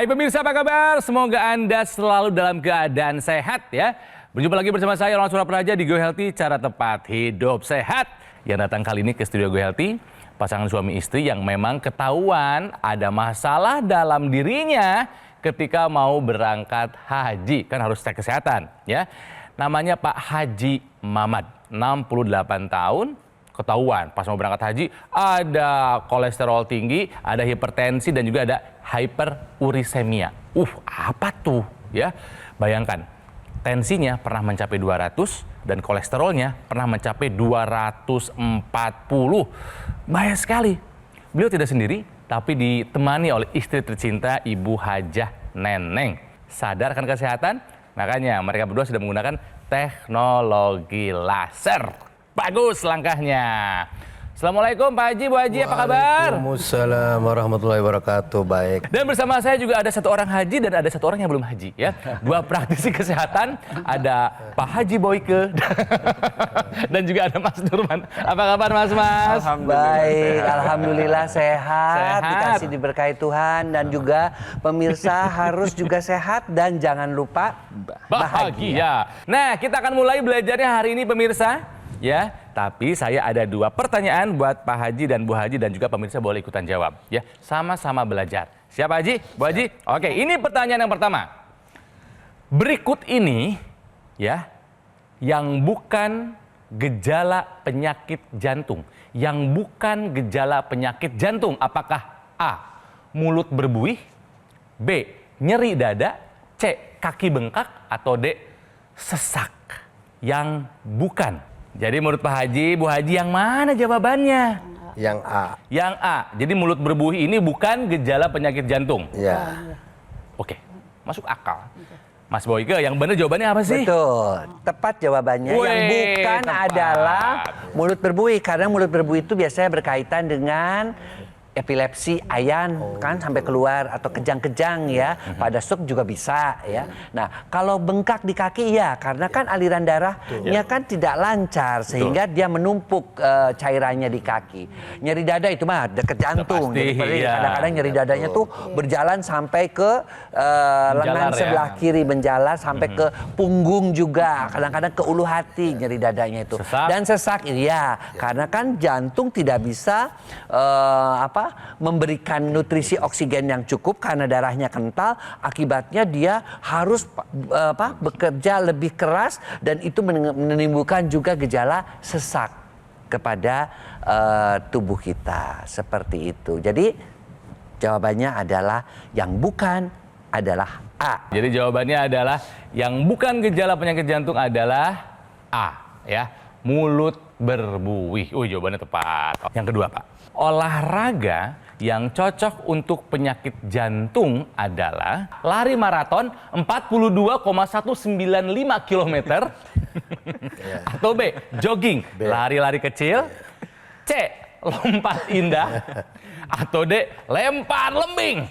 Hai pemirsa, apa kabar? Semoga Anda selalu dalam keadaan sehat ya. Berjumpa lagi bersama saya Ronald Surapraja di Go Healthy, cara tepat hidup sehat. Yang datang kali ini ke studio Go Healthy, pasangan suami istri yang memang ketahuan ada masalah dalam dirinya ketika mau berangkat haji. Kan harus cek kesehatan ya. Namanya Pak Haji Mamad, 68 tahun. Ketahuan pas mau berangkat haji ada kolesterol tinggi, ada hipertensi dan juga ada hyperurisemia. Apa tuh ya? Bayangkan, tensinya pernah mencapai 200 dan kolesterolnya pernah mencapai 240. Bahaya sekali. Beliau tidak sendiri, tapi ditemani oleh istri tercinta Ibu Hajah Neneng. Sadar akan kesehatan? Makanya mereka berdua sudah menggunakan teknologi laser. Bagus langkahnya. Assalamualaikum Pak Haji, Bu Haji, apa kabar? Waalaikumsalam warahmatullahi wabarakatuh, baik. Dan bersama saya juga ada satu orang haji dan ada satu orang yang belum haji ya. Dua praktisi kesehatan, ada Pak Haji Boyke dan juga ada Mas Nurman. Apa kabar Mas? Baik, alhamdulillah sehat, dikasih diberkahi Tuhan dan juga pemirsa harus juga sehat dan jangan lupa bahagia. Nah, kita akan mulai belajarnya hari ini pemirsa. Ya, tapi saya ada dua pertanyaan buat Pak Haji dan Bu Haji dan juga pemirsa boleh ikutan jawab. Ya, sama-sama belajar. Siap Haji? Bu Haji? Oke, ini pertanyaan yang pertama. Berikut ini ya, yang bukan gejala penyakit jantung. Yang bukan gejala penyakit jantung. Apakah A, mulut berbuih, B, nyeri dada, C, kaki bengkak, atau D, sesak? Yang bukan. Jadi menurut Pak Haji, Bu Haji yang mana jawabannya? Yang A. Yang A. Jadi mulut berbuih ini bukan gejala penyakit jantung. Ya. Oke, masuk akal. Mas Boyke, yang benar jawabannya apa sih? Betul, tepat jawabannya. Yang bukan adalah mulut berbuih, karena mulut berbuih itu biasanya berkaitan dengan epilepsi, ayan kan sampai keluar atau kejang-kejang ya. Pada stroke juga bisa ya. Nah, kalau bengkak di kaki ya karena kan aliran darahnya kan tidak lancar sehingga dia menumpuk cairannya di kaki. Nyeri dada itu mah dekat jantung. Jadi kadang-kadang nyeri dadanya tuh berjalan sampai ke lengan sebelah kiri, menjalar sampai ke punggung juga. Kadang-kadang ke ulu hati nyeri dadanya itu. Dan sesak iya, karena kan jantung tidak bisa memberikan nutrisi oksigen yang cukup karena darahnya kental, akibatnya dia harus bekerja lebih keras dan itu menimbulkan juga gejala sesak kepada tubuh kita seperti itu. Jadi jawabannya adalah yang bukan adalah A. Jadi jawabannya adalah yang bukan gejala penyakit jantung adalah A ya, mulut berbuih. Jawabannya tepat. Yang kedua Pak, olahraga yang cocok untuk penyakit jantung adalah lari maraton 42,195 km atau B, jogging, lari-lari kecil, C, lompat indah, atau D, lempar lembing.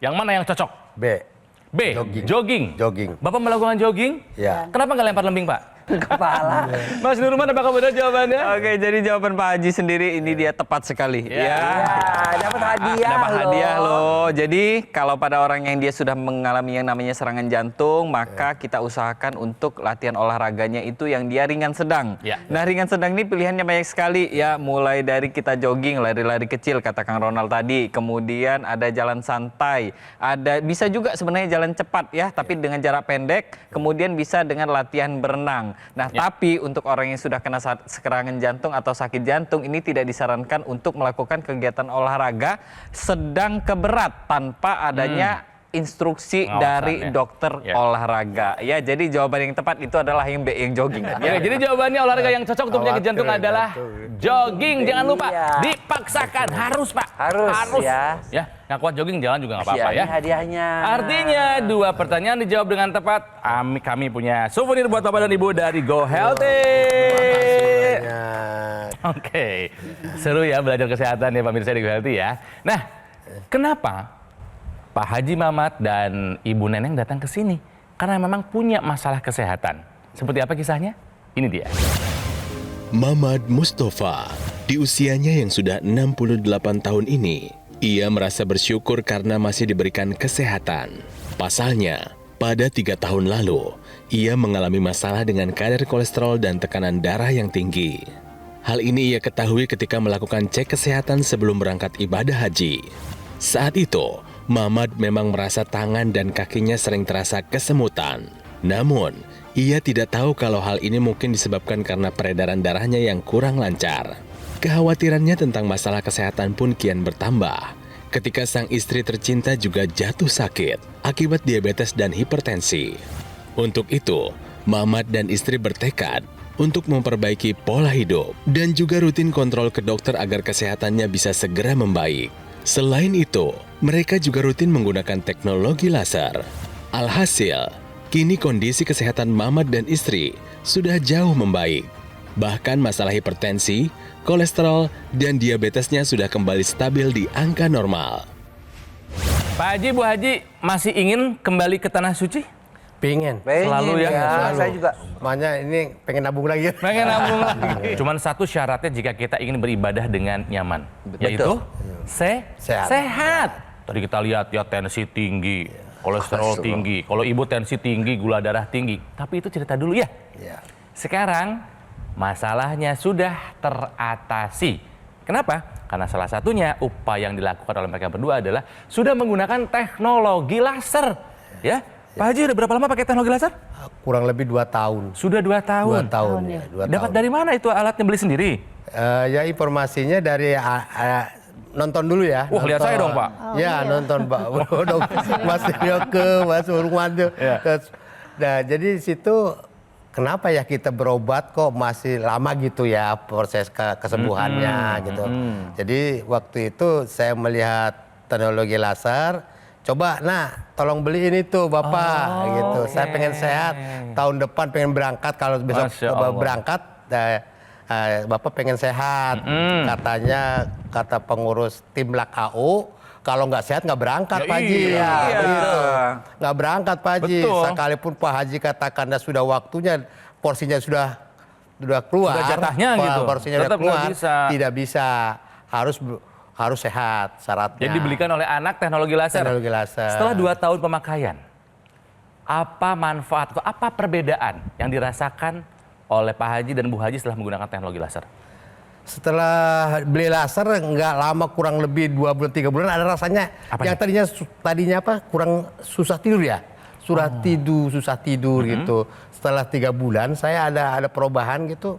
Yang mana yang cocok? B. B, jogging. Bapak melakukan jogging? Ya. Kenapa nggak lempar lembing Pak? Kepala. Mas Nurman, apakah benar jawabannya? Oke, jadi jawaban Pak Haji sendiri ini dia tepat sekali. Dapat hadiah. Dapat hadiah loh. Jadi kalau pada orang yang dia sudah mengalami yang namanya serangan jantung, maka kita usahakan untuk latihan olahraganya itu yang dia ringan sedang. Nah, ringan sedang ini pilihannya banyak sekali ya, mulai dari kita jogging, lari-lari kecil kata Kang Ronald tadi, kemudian ada jalan santai, ada bisa juga sebenarnya jalan cepat ya, tapi dengan jarak pendek, kemudian bisa dengan latihan berenang. Nah, tapi untuk orang yang sudah kena serangan jantung atau sakit jantung ini tidak disarankan untuk melakukan kegiatan olahraga sedang ke berat tanpa adanya instruksi dari dokter olahraga. Ya, jadi jawaban yang tepat itu adalah yang B, yang jogging. Ya, jadi jawabannya olahraga yang cocok untuk penyakit jantung adalah jogging. Jangan lupa dipaksakan, harus Pak. Harus ya. Ya, nggak kuat jogging jalan juga nggak apa-apa ya. Hadiahnya. Artinya dua pertanyaan dijawab dengan tepat. Kami punya souvenir buat Bapak dan Ibu dari Go Healthy. Oke, seru ya belajar kesehatan ya pemirsa di Go Healthy ya. Nah, kenapa Pak Haji Mamad dan Ibu Neneng datang ke sini? Karena memang punya masalah kesehatan. Seperti apa kisahnya? Ini dia. Mamad Mustafa, di usianya yang sudah 68 tahun ini, Ia merasa bersyukur karena masih diberikan kesehatan. Pasalnya, pada 3 tahun lalu, ia mengalami masalah dengan kadar kolesterol dan tekanan darah yang tinggi. Hal ini ia ketahui ketika melakukan cek kesehatan sebelum berangkat ibadah haji. Saat itu, Mamad memang merasa tangan dan kakinya sering terasa kesemutan. Namun, ia tidak tahu kalau hal ini mungkin disebabkan karena peredaran darahnya yang kurang lancar. Kekhawatirannya tentang masalah kesehatan pun kian bertambah ketika sang istri tercinta juga jatuh sakit akibat diabetes dan hipertensi. Untuk itu, Mamad dan istri bertekad untuk memperbaiki pola hidup dan juga rutin kontrol ke dokter agar kesehatannya bisa segera membaik. Selain itu, mereka juga rutin menggunakan teknologi laser. Alhasil, kini kondisi kesehatan Mamad dan istri sudah jauh membaik. Bahkan masalah hipertensi, kolesterol, dan diabetesnya sudah kembali stabil di angka normal. Pak Haji, Bu Haji masih ingin kembali ke tanah suci? Pengen. Selalu ya? Selalu. Saya juga. Makanya ini pengen nabung lagi. Pengen nabung lagi. Cuman satu syaratnya jika kita ingin beribadah dengan nyaman, yaitu sehat. Tadi kita lihat ya tensi tinggi, kolesterol tinggi. Kalau ibu tensi tinggi, gula darah tinggi. Tapi itu cerita dulu ya. Ya. Sekarang masalahnya sudah teratasi. Kenapa? Karena salah satunya upaya yang dilakukan oleh mereka berdua adalah sudah menggunakan teknologi laser. Ya. Pak Haji udah berapa lama pakai teknologi laser? Kurang lebih 2 tahun. Sudah 2 tahun. 2 tahun ya. 2 Dapat tahun. dari mana itu alatnya, beli sendiri? Ya informasinya dari nonton dulu ya. Wah, lihat saya dong, Pak. Ya, nonton Pak. Mas Yoke, Mas Urwanto. Nah, jadi di situ kenapa ya kita berobat kok masih lama gitu ya proses kesembuhannya gitu. Jadi waktu itu saya melihat teknologi laser, coba tolong beliin itu Bapak gitu. Saya pengen sehat, tahun depan pengen berangkat, kalau besok berangkat Bapak pengen sehat. Kata pengurus tim LAK-AU, kalau nggak sehat nggak berangkat Ya Pak Haji. iya, Gitu. Nggak berangkat Pak Haji. Betul. Sekalipun Pak Haji katakan sudah waktunya, porsinya sudah keluar. Sudah jatahnya gitu. Porsinya Tetap sudah keluar. nggak bisa. Tidak bisa. Harus sehat syaratnya. Jadi dibelikan oleh anak teknologi laser. Teknologi laser. Setelah 2 tahun pemakaian, apa manfaat atau apa perbedaan yang dirasakan oleh Pak Haji dan Bu Haji setelah menggunakan teknologi laser? Setelah beli laser nggak lama, kurang lebih 2 bulan 3 bulan ada rasanya. Apanya? Yang tadinya kurang susah tidur ya. Susah tidur gitu. Setelah 3 bulan saya ada perubahan gitu.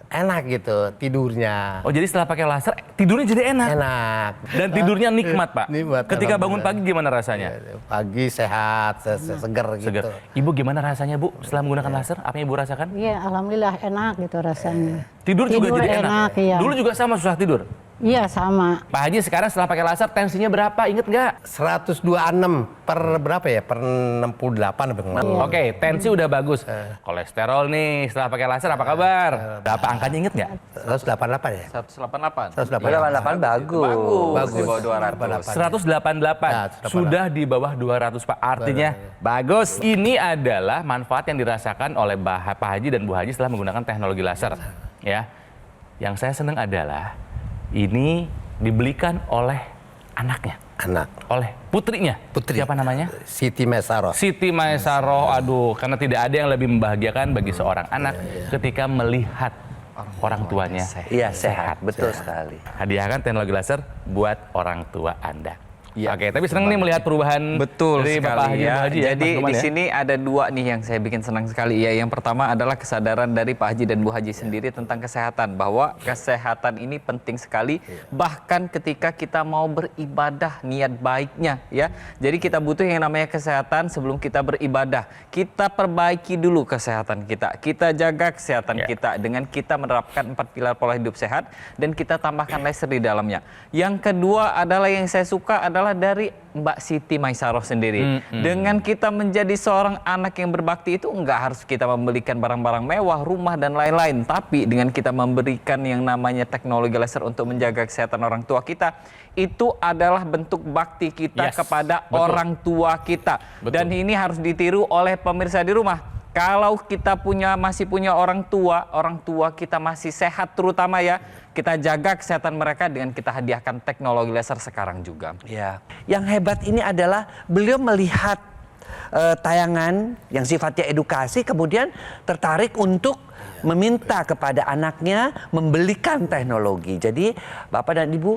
Enak gitu tidurnya. Oh, jadi setelah pakai laser tidurnya jadi enak. Enak. Dan tidurnya nikmat, Pak. Nikmat, Ketika bangun alhamdulillah. pagi gimana rasanya? Pagi sehat, seger gitu. Segar. Ibu gimana rasanya, Bu, setelah menggunakan laser? Apa yang Ibu rasakan? Iya, alhamdulillah enak gitu rasanya. Tidur juga jadi enak. Iya. Dulu juga sama susah tidur. Iya, sama. Pak Haji sekarang setelah pakai laser tensinya berapa? Ingat nggak? 126 per berapa ya? Per 68 apa kemarin? Oke, tensi udah bagus. Kolesterol nih setelah pakai laser apa kabar? Berapa angkanya inget nggak? 188 ya? 188. 188. 88 bagus. Bagus. Di bawah 200. 188. Ya, Sudah di bawah 200, Pak. Artinya bagus. Ini adalah manfaat yang dirasakan oleh Pak Haji dan Bu Haji setelah menggunakan teknologi laser. Ya. Yang saya senang adalah ini dibelikan oleh anaknya. Anak. Oleh putrinya. Putri. Siapa namanya? Siti Mesaroh. Siti Maesaroh. Aduh, karena tidak ada yang lebih membahagiakan bagi seorang anak ketika melihat orang tuanya Iya, sehat. Betul sekali. hadiahkan teknologi laser buat orang tua Anda. Iya. Oke, tapi senang nih melihat perubahan Betul dari Bapak sekali Haji ya. Bu Haji ya, Jadi Mas Numan di ya. sini ada 2 nih yang saya bikin senang sekali ya. Yang pertama adalah kesadaran dari Pak Haji dan Bu Haji sendiri tentang kesehatan, bahwa kesehatan ini penting sekali bahkan ketika kita mau beribadah, niat baiknya ya. Jadi kita butuh yang namanya kesehatan sebelum kita beribadah. Kita perbaiki dulu kesehatan kita. Kita jaga kesehatan kita dengan kita menerapkan 4 pilar pola hidup sehat dan kita tambahkan laser di dalamnya. Yang kedua adalah yang saya suka adalah dari Mbak Siti Maesaroh sendiri. Dengan kita menjadi seorang anak yang berbakti itu nggak harus kita membelikan barang-barang mewah, rumah dan lain-lain. Tapi dengan kita memberikan yang namanya teknologi laser untuk menjaga kesehatan orang tua kita, itu adalah bentuk bakti kita kepada orang tua kita. Dan ini harus ditiru oleh pemirsa di rumah. Kalau kita masih punya orang tua kita masih sehat terutama ya, kita jaga kesehatan mereka dengan kita hadiahkan teknologi laser sekarang juga. Ya. Yang hebat ini adalah beliau melihat tayangan yang sifatnya edukasi, kemudian tertarik untuk meminta kepada anaknya membelikan teknologi. Jadi Bapak dan Ibu,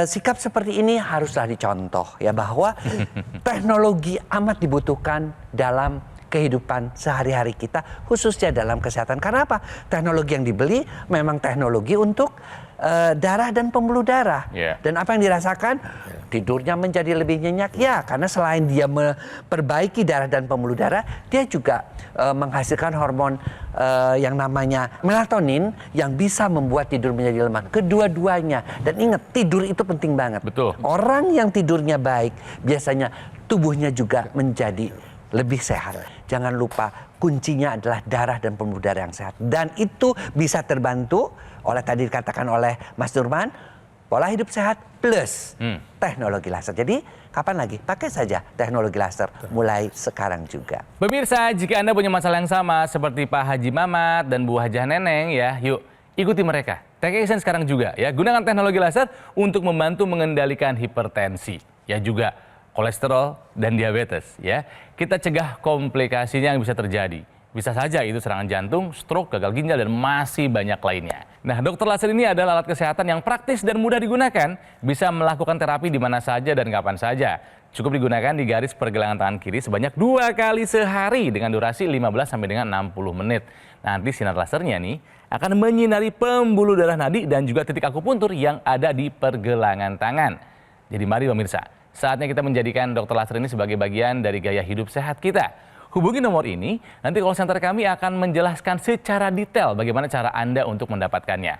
sikap seperti ini haruslah dicontoh ya, bahwa teknologi amat dibutuhkan dalam kehidupan sehari-hari kita, khususnya dalam kesehatan. Karena apa? Teknologi yang dibeli memang teknologi untuk darah dan pembuluh darah. Dan apa yang dirasakan? Tidurnya menjadi lebih nyenyak. Ya, karena selain dia memperbaiki darah dan pembuluh darah, dia juga menghasilkan hormon yang namanya melatonin yang bisa membuat tidur menjadi lemah. Kedua-duanya. Dan ingat, tidur itu penting banget. Betul. Orang yang tidurnya baik, biasanya tubuhnya juga menjadi lebih sehat. Jangan lupa, kuncinya adalah darah dan pembuluh darah yang sehat. Dan itu bisa terbantu oleh tadi dikatakan oleh Mas Nurman, pola hidup sehat plus teknologi laser. Jadi kapan lagi? Pakai saja teknologi laser mulai sekarang juga. Pemirsa, jika Anda punya masalah yang sama seperti Pak Haji Mamat dan Bu Hajah Neneng ya, yuk ikuti mereka. Take action sekarang juga ya. Gunakan teknologi laser untuk membantu mengendalikan hipertensi. Ya juga kolesterol dan diabetes ya. Kita cegah komplikasinya yang bisa terjadi. Bisa saja itu serangan jantung, stroke, gagal ginjal, dan masih banyak lainnya. Nah, dokter laser ini adalah alat kesehatan yang praktis dan mudah digunakan. Bisa melakukan terapi di mana saja dan kapan saja. Cukup digunakan di garis pergelangan tangan kiri sebanyak 2 kali sehari dengan durasi 15 sampai dengan 60 menit. Nanti sinar lasernya nih akan menyinari pembuluh darah nadi dan juga titik akupuntur yang ada di pergelangan tangan. Jadi mari pemirsa, saatnya kita menjadikan dokter laser ini sebagai bagian dari gaya hidup sehat kita. Hubungi nomor ini, nanti call center kami akan menjelaskan secara detail bagaimana cara Anda untuk mendapatkannya.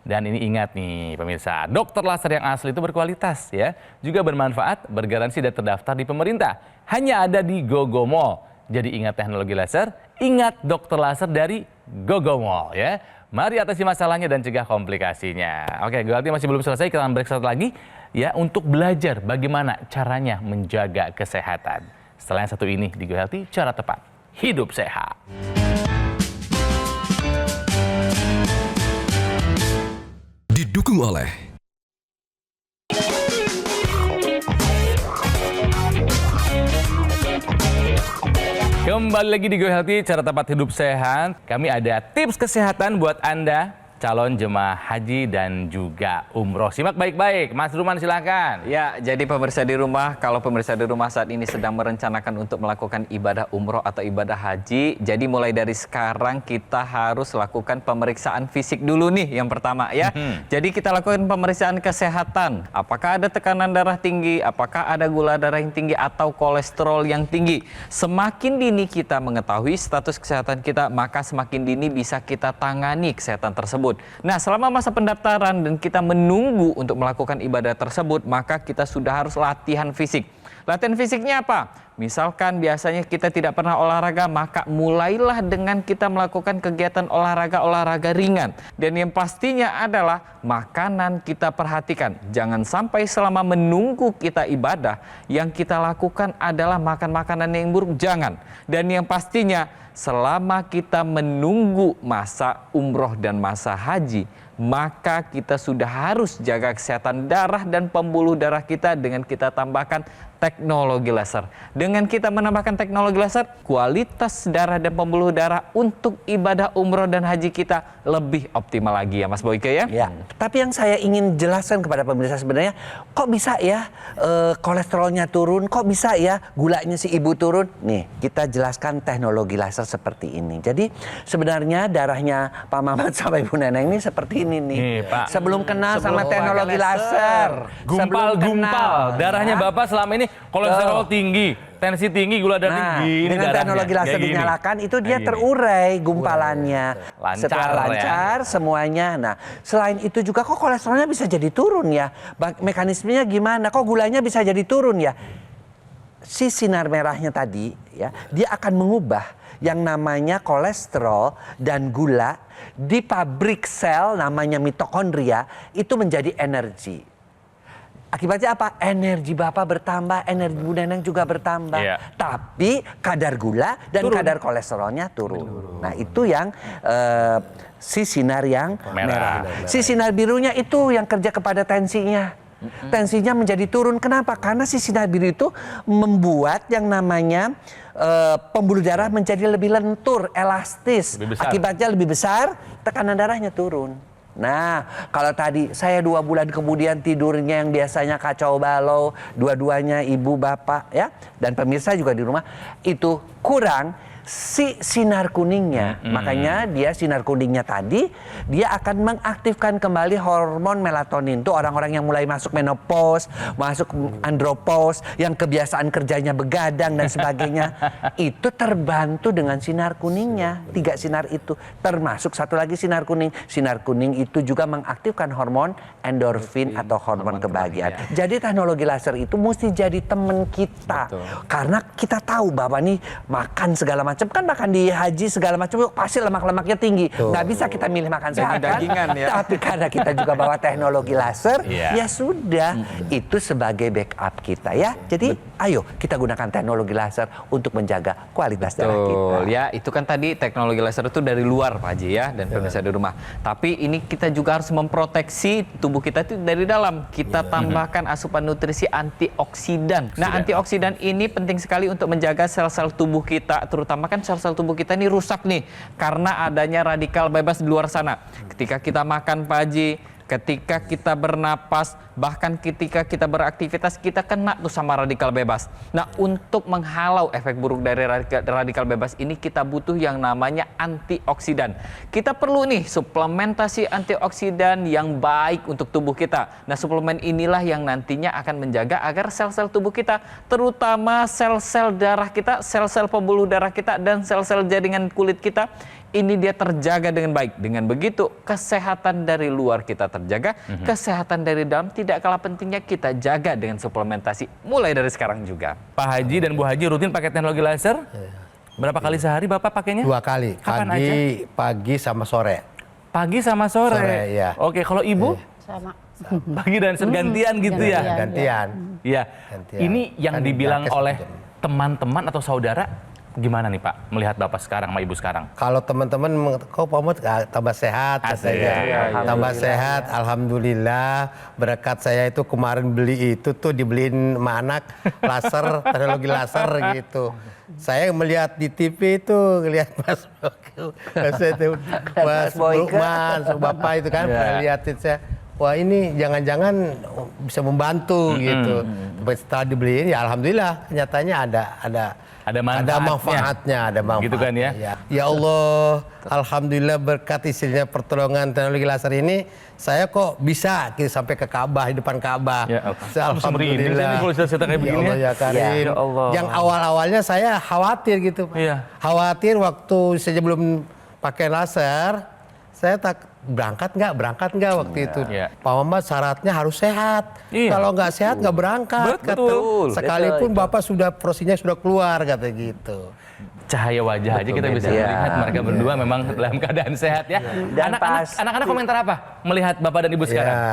Dan ini ingat nih pemirsa, dokter laser yang asli itu berkualitas ya, juga bermanfaat, bergaransi dan terdaftar di pemerintah. Hanya ada di GoGo Mall. Jadi ingat teknologi laser, ingat dokter laser dari GoGo Mall ya. Mari atasi masalahnya dan cegah komplikasinya. Oke, berarti masih belum selesai, kita akan break satu lagi ya untuk belajar bagaimana caranya menjaga kesehatan. Setelah yang satu ini di Go Healthy, cara tepat hidup sehat. Didukung oleh Kembali lagi di Go Healthy, cara tepat hidup sehat. Kami ada tips kesehatan buat Anda calon jemaah haji dan juga umroh. Simak baik-baik, Mas Ruman silakan. Ya, jadi pemirsa di rumah, kalau pemirsa di rumah saat ini sedang merencanakan untuk melakukan ibadah umroh atau ibadah haji, jadi mulai dari sekarang kita harus lakukan pemeriksaan fisik dulu nih yang pertama ya. Jadi kita lakukan pemeriksaan kesehatan. Apakah ada tekanan darah tinggi, apakah ada gula darah yang tinggi atau kolesterol yang tinggi. Semakin dini kita mengetahui status kesehatan kita, maka semakin dini bisa kita tangani kesehatan tersebut. Nah, selama masa pendaftaran dan kita menunggu untuk melakukan ibadah tersebut, maka kita sudah harus latihan fisik. Latihan fisiknya apa? Misalkan biasanya kita tidak pernah olahraga, maka mulailah dengan kita melakukan kegiatan olahraga ringan. Dan yang pastinya adalah makanan kita perhatikan. Jangan sampai selama menunggu kita ibadah, yang kita lakukan adalah makan makanan yang buruk. Jangan. Dan yang pastinya selama kita menunggu masa umroh dan masa haji, maka kita sudah harus jaga kesehatan darah dan pembuluh darah kita dengan kita tambahkan teknologi laser. Dengan kita menambahkan teknologi laser, kualitas darah dan pembuluh darah untuk ibadah umroh dan haji kita lebih optimal lagi ya Mas Boyke ya? Ya, tapi yang saya ingin jelaskan kepada pemirsa sebenarnya, kok bisa ya kolesterolnya turun, kok bisa ya gulanya si ibu turun? Nih, kita jelaskan teknologi laser seperti ini. Jadi sebenarnya darahnya Pak Mamat sama Ibu Neneng ini seperti ini nih. Pak. Sebelum kenal sama teknologi laser. Gumpal. Darahnya Bapak selama ini kolesterol tinggi, tensi tinggi, gula darah tinggi. Ini dengan darahnya. teknologi laser Kayak gini. dinyalakan, itu dia terurai gumpalannya. Lancar Setelah ya. lancar semuanya. Nah, selain itu juga kok kolesterolnya bisa jadi turun ya? Mekanismenya gimana? Kok gulanya bisa jadi turun ya? Si sinar merahnya tadi ya, dia akan mengubah yang namanya kolesterol dan gula di pabrik sel namanya mitokondria itu menjadi energi. Akibatnya apa? Energi Bapak bertambah, energi Bu Neneng juga bertambah. Iya. Tapi kadar gula dan kadar kolesterolnya turun. Nah itu yang si sinar yang merah. Si sinar birunya itu yang kerja kepada tensinya. Tensinya menjadi turun. Kenapa? Karena si sinar biru itu membuat yang namanya pembuluh darah menjadi lebih lentur, elastis. Akibatnya lebih besar, tekanan darahnya turun. Nah, kalau tadi saya 2 bulan kemudian tidurnya yang biasanya kacau balau, dua-duanya ibu bapak ya, dan pemirsa juga di rumah, itu kurang si sinar kuningnya. Makanya dia sinar kuningnya tadi, dia akan mengaktifkan kembali hormon melatonin. Itu orang-orang yang mulai masuk menopause, masuk andropause, yang kebiasaan kerjanya begadang dan sebagainya. Itu terbantu dengan sinar kuningnya. 3 sinar itu. Termasuk satu lagi sinar kuning. Sinar kuning itu juga mengaktifkan hormon endorfin atau hormon kebahagiaan. Jadi teknologi laser itu mesti jadi teman kita. Karena kita tahu bahwa nih makan segala macam, kan makan di haji segala macam pasti lemak-lemaknya tinggi. Nggak bisa kita milih makan sehat kan? Tapi karena kita juga bawa teknologi laser, ya sudah, itu sebagai backup kita ya. Jadi ayo kita gunakan teknologi laser untuk menjaga kualitas darah kita. Ya, itu kan tadi teknologi laser itu dari luar Pak Haji ya, dan pemirsa di rumah. Tapi ini kita juga harus memproteksi tubuh kita itu dari dalam. Kita tambahkan asupan nutrisi antioksidan. Nah, antioksidan ini penting sekali untuk menjaga sel-sel tubuh kita, terutama kan sel-sel tubuh kita ini rusak nih karena adanya radikal bebas di luar sana. Ketika kita makan Pak Haji, ketika kita bernapas, bahkan ketika kita beraktivitas, kita kena tuh sama radikal bebas. Nah, untuk menghalau efek buruk dari radikal bebas ini, kita butuh yang namanya antioksidan. Kita perlu nih suplementasi antioksidan yang baik untuk tubuh kita. Nah, suplemen inilah yang nantinya akan menjaga agar sel-sel tubuh kita, terutama sel-sel darah kita, sel-sel pembuluh darah kita, dan sel-sel jaringan kulit kita, ini dia terjaga dengan baik. Dengan begitu, kesehatan dari luar kita terjaga, kesehatan dari dalam tidak kalah pentingnya kita jaga dengan suplementasi mulai dari sekarang juga. Pak Haji dan Bu Haji rutin pakai teknologi laser? Berapa kali sehari Bapak pakainya? 2 kali, Kapan aja? pagi sama sore. Pagi sama sore? Sore, ya. Oke, kalau Ibu? Sama. Pagi dan gantian gitu ya? Gantian. Iya. Gantian. Ini yang Kan dibilang dipakai oleh satu jam. teman-teman atau saudara, gimana nih Pak melihat Bapak sekarang sama Ibu sekarang? Kalau teman-teman, kok Pak Mahmud tambah sehat katanya. Tambah sehat, alhamdulillah. Berkat saya itu kemarin beli itu tuh dibeliin sama anak laser, teknologi laser gitu. Saya melihat di TV itu, lihat Mas Lukman, Bapak itu kan, lihatin saya. Wah ini jangan-jangan bisa membantu gitu. Setelah dibeliin ya alhamdulillah nyatanya ada manfaatnya. Gitu kan ya? Ya Allah, alhamdulillah berkat istrinya pertolongan teknologi laser ini, saya kok bisa sampai ke Ka'bah, di depan Ka'bah. Ya, alhamdulillah. Kalau cerita kayak begini Allah ya Karim. Ya Allah. Yang awal-awalnya saya khawatir gitu, Pak. Iya. Khawatir waktu saya belum pakai laser, saya berangkat nggak waktu itu. Iya. Pak Muhammad syaratnya harus sehat. Iya. Kalau nggak sehat nggak berangkat. Betul. Kata. Sekalipun Bapak sudah prosinya sudah keluar kata gitu. Cahaya wajah aja kita bisa melihat mereka berdua memang dalam keadaan sehat ya. Dan Anak-anak komentar apa melihat Bapak dan Ibu sekarang? Ya,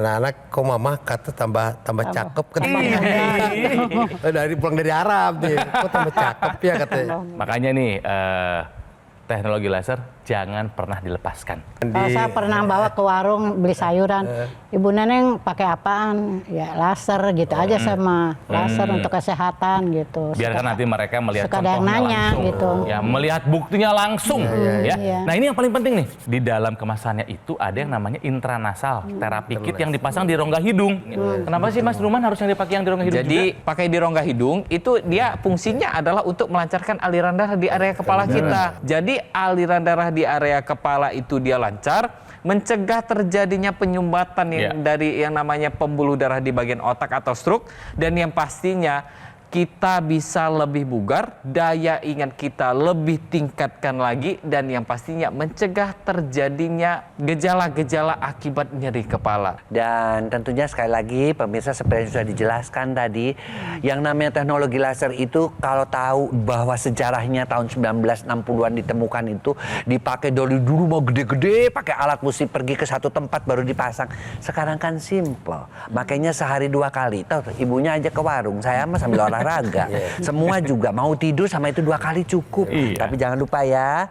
anak-anak kok mama kata tambah cakep dari pulang dari Arab nih. Kok tambah cakep ya katanya. Makanya nih teknologi laser jangan pernah dilepaskan. Saya pernah bawa ke warung beli sayuran. Ibu Neneng pakai apaan? Ya laser gitu aja sama laser untuk kesehatan gitu. Biarkan nanti mereka melihat suka ada yang contohnya nanya langsung. gitu. Ya, melihat buktinya langsung. Ya. Iya. Nah ini yang paling penting nih. Di dalam kemasannya itu ada yang namanya intranasal terapi kit yang dipasang di rongga hidung. Kenapa sih Mas Ruman harus yang dipakai yang di rongga hidung Jadi juga? pakai di rongga hidung itu dia fungsinya adalah untuk melancarkan aliran darah di area kepala kita. Jadi aliran darah di area kepala itu dia lancar, mencegah terjadinya penyumbatan yang dari yang namanya pembuluh darah di bagian otak atau stroke, dan yang pastinya kita bisa lebih bugar, daya ingat kita lebih tingkatkan lagi, dan yang pastinya mencegah terjadinya gejala-gejala akibat nyeri kepala. Dan tentunya sekali lagi pemirsa, seperti yang sudah dijelaskan tadi, yang namanya teknologi laser itu kalau tahu bahwa sejarahnya tahun 1960-an ditemukan itu dipakai dari dulu mau gede-gede, pakai alat musik pergi ke satu tempat baru dipasang. Sekarang kan simple, makanya sehari 2 kali. Tahu ibunya aja ke warung, saya mah sambil olahraga. Semua juga mau tidur sama itu 2 kali cukup. Tapi jangan lupa ya,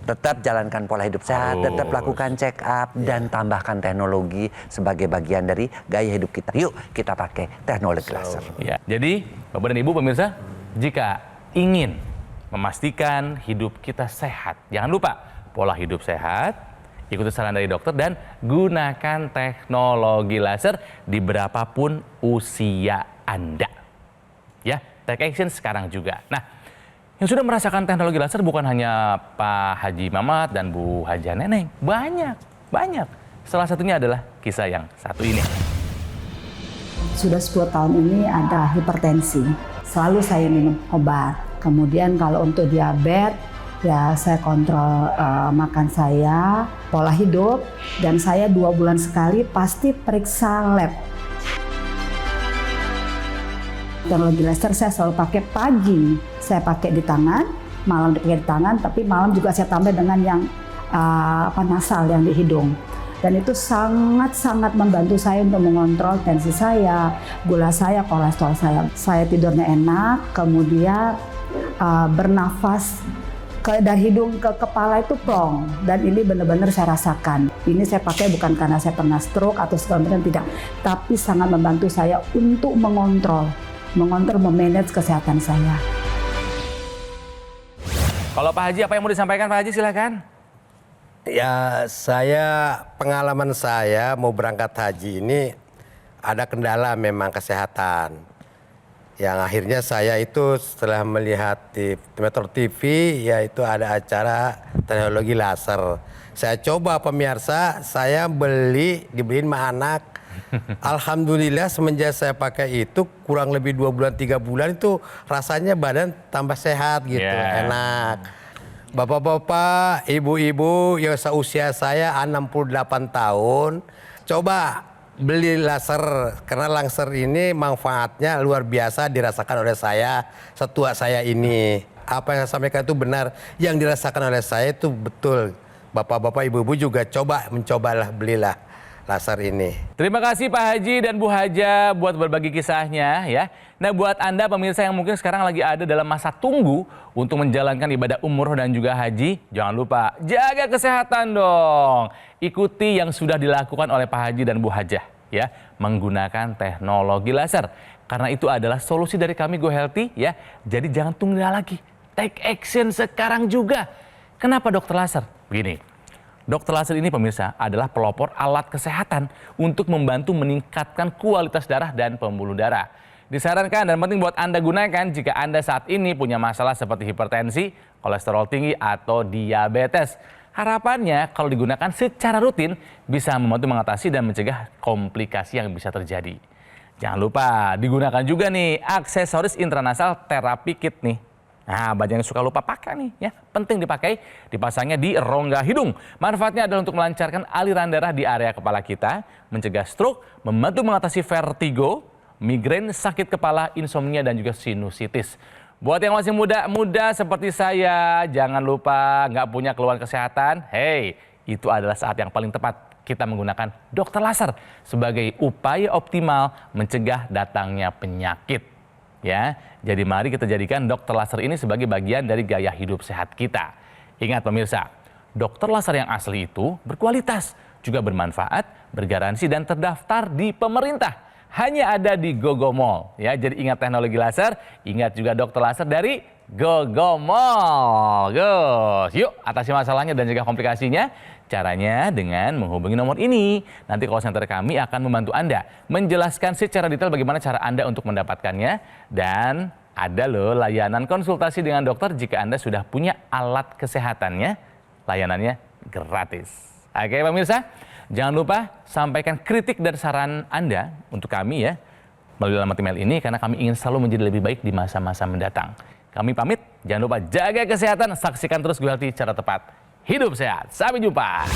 tetap jalankan pola hidup sehat, tetap lakukan check up, dan tambahkan teknologi sebagai bagian dari gaya hidup kita. Yuk kita pakai teknologi laser. Ya, jadi Bapak dan Ibu pemirsa, jika ingin memastikan hidup kita sehat, jangan lupa pola hidup sehat, ikuti saran dari dokter, dan gunakan teknologi laser di berapapun usia Anda. Ya, take action sekarang juga. Nah, yang sudah merasakan teknologi laser bukan hanya Pak Haji Mamat dan Bu Haja Neneng. Banyak. Salah satunya adalah kisah yang satu ini. Sudah 10 tahun ini ada hipertensi. Selalu saya minum obat. Kemudian kalau untuk diabetes, ya saya kontrol makan saya, pola hidup, dan saya 2 bulan sekali pasti periksa lab. Teknologi laser saya selalu pakai pagi, saya pakai di tangan, malam dipakai di tangan, tapi malam juga saya tambah dengan yang nasal yang di hidung. Dan itu sangat-sangat membantu saya untuk mengontrol tensi saya, gula saya, kolesterol saya. Saya tidurnya enak, kemudian bernafas dari hidung ke kepala itu plong, dan ini benar-benar saya rasakan. Ini saya pakai bukan karena saya pernah stroke atau segala macam, tidak, tapi sangat membantu saya untuk mengontrol, memanage kesehatan saya. Kalau Pak Haji, apa yang mau disampaikan Pak Haji, silakan. Ya, pengalaman saya mau berangkat haji ini ada kendala memang kesehatan. Yang akhirnya saya itu setelah melihat di Metro TV, yaitu ada acara teknologi laser. Saya coba pemirsa, saya dibeliin sama anak. Alhamdulillah semenjak saya pakai itu kurang lebih 2 bulan 3 bulan itu rasanya badan tambah sehat gitu, enak. Bapak-bapak, ibu-ibu yang seusia saya 68 tahun, coba beli laser, karena laser ini manfaatnya luar biasa dirasakan oleh saya setua saya ini. Apa yang saya sampaikan itu benar, yang dirasakan oleh saya itu betul. Bapak-bapak, ibu-ibu juga mencobalah belilah laser ini. Terima kasih Pak Haji dan Bu Haja buat berbagi kisahnya ya. Nah, buat Anda pemirsa yang mungkin sekarang lagi ada dalam masa tunggu untuk menjalankan ibadah umroh dan juga haji, jangan lupa jaga kesehatan dong. Ikuti yang sudah dilakukan oleh Pak Haji dan Bu Haja ya, menggunakan teknologi laser. Karena itu adalah solusi dari kami Go Healthy ya. Jadi jangan tunda lagi. Take action sekarang juga. Kenapa dokter laser? Begini. Dokter laser ini pemirsa adalah pelopor alat kesehatan untuk membantu meningkatkan kualitas darah dan pembuluh darah. Disarankan dan penting buat Anda gunakan jika Anda saat ini punya masalah seperti hipertensi, kolesterol tinggi, atau diabetes. Harapannya kalau digunakan secara rutin bisa membantu mengatasi dan mencegah komplikasi yang bisa terjadi. Jangan lupa digunakan juga nih aksesoris intranasal terapi kit nih. Nah, banyak yang suka lupa pakai nih ya. Penting dipakai, dipasangnya di rongga hidung. Manfaatnya adalah untuk melancarkan aliran darah di area kepala kita, mencegah stroke, membantu mengatasi vertigo, migrain, sakit kepala, insomnia, dan juga sinusitis. Buat yang masih muda seperti saya, jangan lupa nggak punya keluhan kesehatan. Hey, itu adalah saat yang paling tepat kita menggunakan dokter laser sebagai upaya optimal mencegah datangnya penyakit. Ya, jadi mari kita jadikan dokter laser ini sebagai bagian dari gaya hidup sehat kita. Ingat pemirsa, dokter laser yang asli itu berkualitas, juga bermanfaat, bergaransi, dan terdaftar di pemerintah. Hanya ada di GoGo Mall. Ya, jadi ingat teknologi laser, ingat juga dokter laser dari GoGo Mall. Yuk, atasi masalahnya dan juga komplikasinya. Caranya dengan menghubungi nomor ini. Nanti call center kami akan membantu Anda menjelaskan secara detail bagaimana cara Anda untuk mendapatkannya. Dan ada loh layanan konsultasi dengan dokter jika Anda sudah punya alat kesehatannya. Layanannya gratis. Oke pemirsa, jangan lupa sampaikan kritik dan saran Anda untuk kami ya. melalui alamat email ini karena kami ingin selalu menjadi lebih baik di masa-masa mendatang. Kami pamit, jangan lupa jaga kesehatan, saksikan terus Go Healthy Cara Tepat Hidup Sehat. Sampai jumpa.